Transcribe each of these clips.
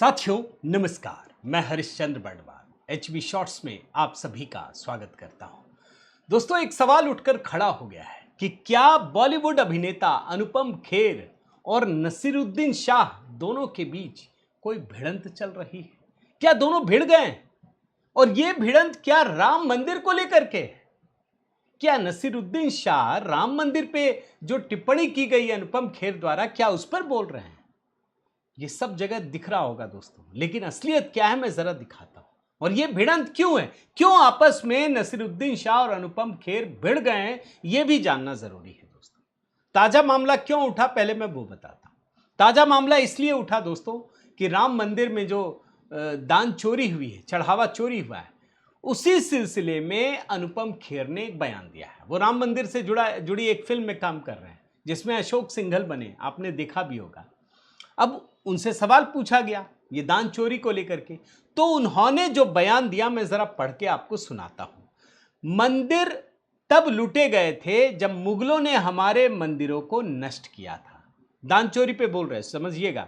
साथियों नमस्कार, मैं हरिश्चंद्र बर्डवाल एचबी शॉर्ट्स में आप सभी का स्वागत करता हूं। दोस्तों, एक सवाल उठकर खड़ा हो गया है कि क्या बॉलीवुड अभिनेता अनुपम खेर और नसीरुद्दीन शाह दोनों के बीच कोई भिड़ंत चल रही है? क्या दोनों भिड़ गए? और ये भिड़ंत क्या राम मंदिर को लेकर के है? क्या नसीरुद्दीन शाह राम मंदिर पे जो टिप्पणी की गई अनुपम खेर द्वारा, क्या उस पर बोल रहे हैं? ये सब जगह दिख रहा होगा दोस्तों, लेकिन असलियत क्या है मैं जरा दिखाता हूं। और ये भिड़ंत क्यों है, क्यों आपस में नसीरुद्दीन शाह और अनुपम खेर भिड़ गए हैं, ये भी जानना जरूरी है दोस्तों। ताजा मामला क्यों उठा, पहले मैं वो बताता हूं। ताजा मामला इसलिए उठा दोस्तों कि राम मंदिर में जो दान चोरी हुई है, चढ़ावा चोरी हुआ है, उसी सिलसिले में अनुपम खेर ने एक बयान दिया है। वो राम मंदिर से जुड़ी एक फिल्म में काम कर रहे हैं जिसमें अशोक सिंघल बने, आपने देखा भी होगा। अब उनसे सवाल पूछा गया ये दान चोरी को लेकर के, तो उन्होंने जो बयान दिया मैं जरा पढ़ के आपको सुनाता हूं। मंदिर तब लूटे गए थे जब मुगलों ने हमारे मंदिरों को नष्ट किया था। दान चोरी पे बोल रहे, समझिएगा।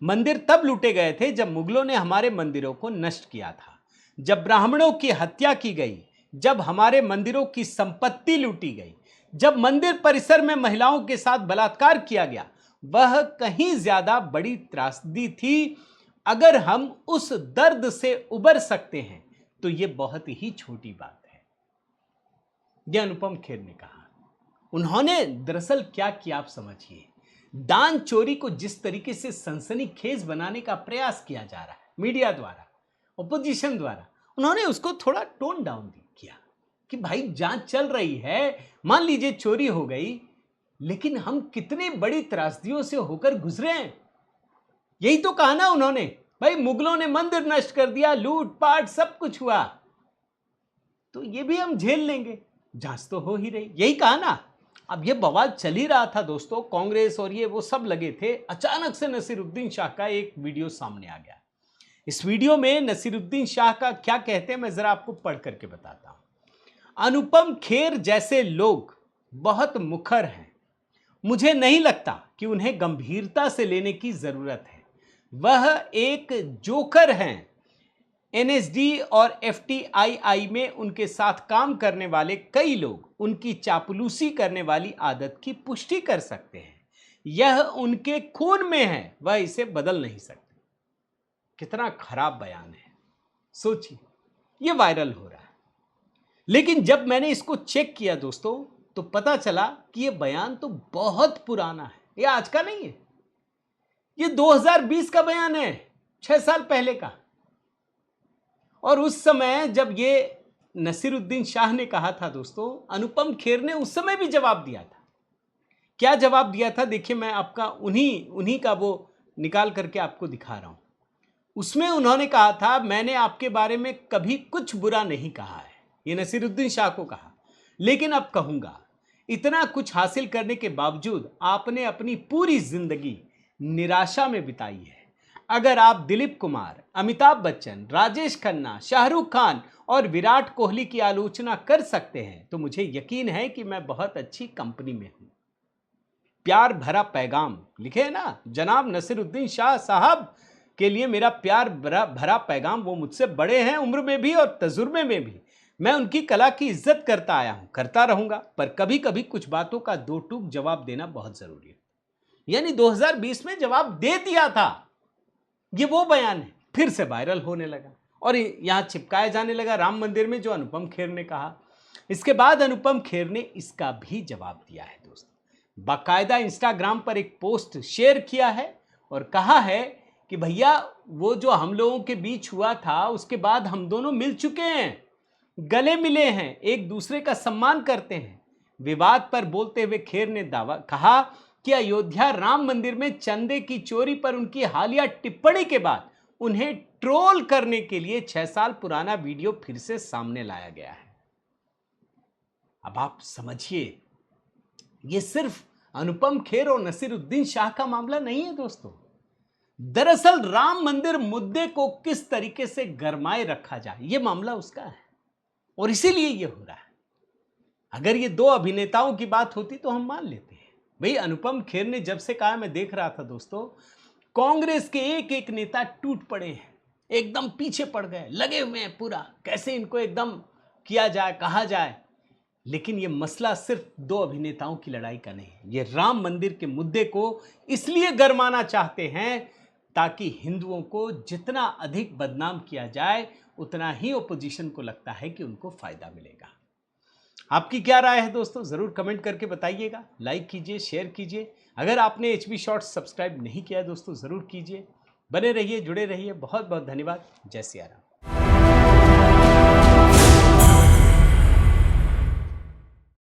मंदिर तब लूटे गए थे जब मुगलों ने हमारे मंदिरों को नष्ट किया था, जब ब्राह्मणों की हत्या की गई, जब हमारे मंदिरों की संपत्ति लूटी गई, जब मंदिर परिसर में महिलाओं के साथ बलात्कार किया गया। वह कहीं ज्यादा बड़ी त्रासदी थी। अगर हम उस दर्द से उबर सकते हैं तो यह बहुत ही छोटी बात है, यह अनुपम खेर ने कहा। उन्होंने दरअसल क्या किया आप समझिए। दान चोरी को जिस तरीके से सनसनीखेज बनाने का प्रयास किया जा रहा है मीडिया द्वारा, ऑपोजिशन द्वारा, उन्होंने उसको थोड़ा टोन डाउन किया कि भाई जांच चल रही है, मान लीजिए चोरी हो गई, लेकिन हम कितनी बड़ी त्रासदियों से होकर गुजरे हैं। यही तो कहा ना उन्होंने, भाई मुगलों ने मंदिर नष्ट कर दिया, लूटपाट सब कुछ हुआ, तो ये भी हम झेल लेंगे, जांच तो हो ही रही, यही कहा ना। अब ये बवाल चल ही रहा था दोस्तों, कांग्रेस और ये वो सब लगे थे। अचानक से नसीरुद्दीन शाह का एक वीडियो सामने आ गया। इस वीडियो में नसीरुद्दीन शाह का क्या कहते हैं मैं जरा आपको पढ़ करके बताता हूं। अनुपम खेर जैसे लोग बहुत मुखर हैं, मुझे नहीं लगता कि उन्हें गंभीरता से लेने की जरूरत है। वह एक जोकर हैं। एनएसडी और एफटीआईआई में उनके साथ काम करने वाले कई लोग उनकी चापलूसी करने वाली आदत की पुष्टि कर सकते हैं। यह उनके खून में है, वह इसे बदल नहीं सकते। कितना खराब बयान है, सोचिए। यह वायरल हो रहा है, लेकिन जब मैंने इसको चेक किया दोस्तों तो पता चला कि यह बयान तो बहुत पुराना है, यह आज का नहीं है। यह 2020 का बयान है, 6 साल पहले का। और उस समय जब यह नसीरुद्दीन शाह ने कहा था दोस्तों, अनुपम खेर ने उस समय भी जवाब दिया था। क्या जवाब दिया था, देखिए मैं आपका उन्हीं का वो निकाल करके आपको दिखा रहा हूं। उसमें उन्होंने कहा था, मैंने आपके बारे में कभी कुछ बुरा नहीं कहा है, यह नसीरुद्दीन शाह को कहा, लेकिन अब कहूंगा। इतना कुछ हासिल करने के बावजूद आपने अपनी पूरी जिंदगी निराशा में बिताई है। अगर आप दिलीप कुमार, अमिताभ बच्चन, राजेश खन्ना, शाहरुख खान और विराट कोहली की आलोचना कर सकते हैं तो मुझे यकीन है कि मैं बहुत अच्छी कंपनी में हूं। प्यार भरा पैगाम लिखे है ना जनाब नसीरुद्दीन शाह साहब के लिए, मेरा प्यार भरा पैगाम। वो मुझसे बड़े हैं उम्र में भी और तजुर्बे में भी। मैं उनकी कला की इज्जत करता आया हूं, करता रहूंगा, पर कभी कभी कुछ बातों का दो टूक जवाब देना बहुत जरूरी है। यानी 2020 में जवाब दे दिया था। ये वो बयान है, फिर से वायरल होने लगा और यहां चिपकाया जाने लगा राम मंदिर में, जो अनुपम खेर ने कहा। इसके बाद अनुपम खेर ने इसका भी जवाब दिया है दोस्तों। बाकायदा इंस्टाग्राम पर एक पोस्ट शेयर किया है और कहा है कि भैया वो जो हम लोगों के बीच हुआ था उसके बाद हम दोनों मिल चुके हैं, गले मिले हैं, एक दूसरे का सम्मान करते हैं। विवाद पर बोलते हुए खेर ने दावा कहा कि अयोध्या राम मंदिर में चंदे की चोरी पर उनकी हालिया टिप्पणी के बाद उन्हें ट्रोल करने के लिए 6 साल पुराना वीडियो फिर से सामने लाया गया है। अब आप समझिए, यह सिर्फ अनुपम खेर और नसीरुद्दीन शाह का मामला नहीं है दोस्तों। दरअसल राम मंदिर मुद्दे को किस तरीके से गरमाए रखा जाए, यह मामला उसका है और इसीलिए यह हो रहा है। अगर ये दो अभिनेताओं की बात होती तो हम मान लेते हैं। भाई अनुपम खेर ने जब से कहा, मैं देख रहा था दोस्तों, कांग्रेस के एक एक नेता टूट पड़े हैं, एकदम पीछे पड़ गए, लगे हुए हैं पूरा कैसे इनको एकदम किया जाए, कहा जाए। लेकिन ये मसला सिर्फ दो अभिनेताओं की लड़ाई का नहीं है। ये राम मंदिर के मुद्दे को इसलिए गरमाना चाहते हैं ताकि हिंदुओं को जितना अधिक बदनाम किया जाए उतना ही ओपोजिशन को लगता है कि उनको फायदा मिलेगा। आपकी क्या राय है दोस्तों, जरूर कमेंट करके बताइएगा। लाइक कीजिए, शेयर कीजिए। अगर आपने HB शॉर्ट्स सब्सक्राइब नहीं किया दोस्तों, जरूर कीजिए। बने रहिए, जुड़े रहिए। बहुत बहुत धन्यवाद। जय सिया राम।